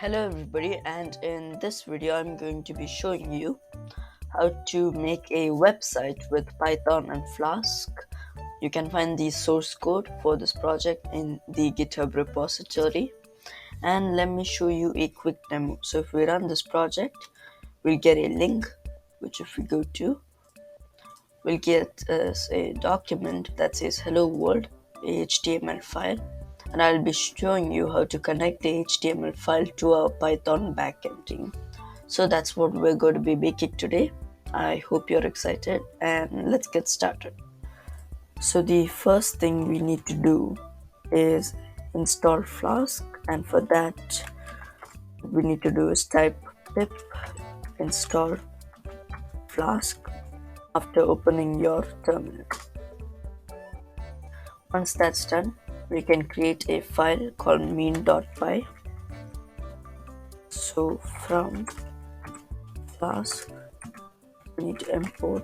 Hello everybody, and in this video I'm going to be showing you how to make a website with Python and Flask. You can find the source code for this project in the GitHub repository, and let me show you a quick demo. So if we run this project, we'll get a link, which if we go to, we'll get us a document that says hello world, a HTML file, and I'll be showing you how to connect the HTML file to our Python backend team. So that's what we're going to be making today. I hope you're excited, and let's get started. So the first thing we need to do is install Flask, and for that what we need to do is type pip install Flask after opening your terminal. Once that's done, we can create a file called mean.py. So from Flask, we need to import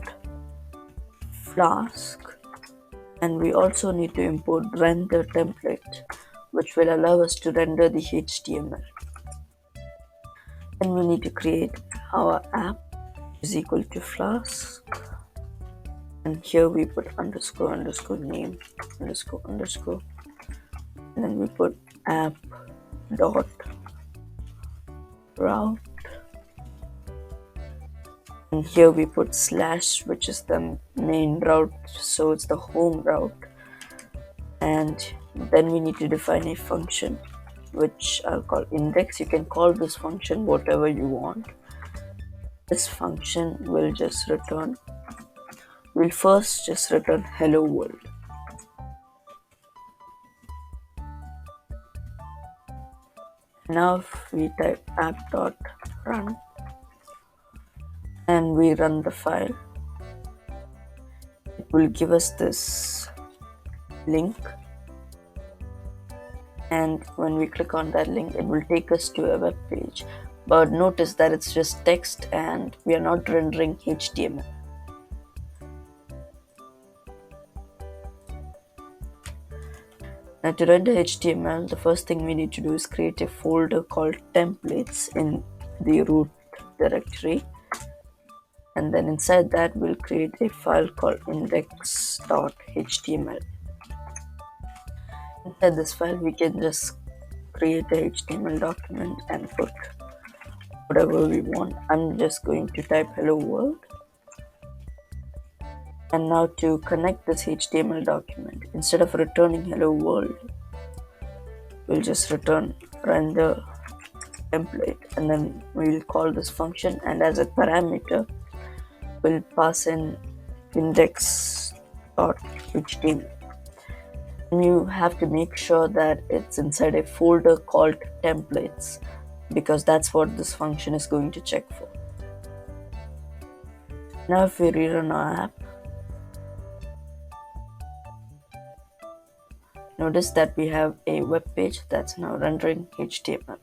Flask, and we also need to import render template, which will allow us to render the HTML. Then we need to create our app is equal to Flask, and here we put underscore underscore name underscore underscore, and then we put app dot route, and here we put slash, which is the main route, so it's the home route. And then we need to define a function which I'll call index. You can call this function whatever you want. This function will just return, we'll first just return hello world. Now if we type app.run and we run the file, it will give us this link, and when we click on that link, it will take us to a web page. But notice that it's just text and we are not rendering HTML. Now to render HTML, the first thing we need to do is create a folder called templates in the root directory, and then inside that we'll create a file called index.html. Inside this file we can just create a HTML document and put whatever we want. I'm just going to type hello world. And now to connect this HTML document, instead of returning hello world, we'll just return render template, and then we'll call this function, and as a parameter we'll pass in index.html. And you have to make sure that it's inside a folder called templates, because that's what this function is going to check for. Now if we rerun our app, notice that we have a web page that's now rendering HTML.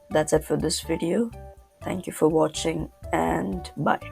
That's it for this video. Thank you for watching, and bye.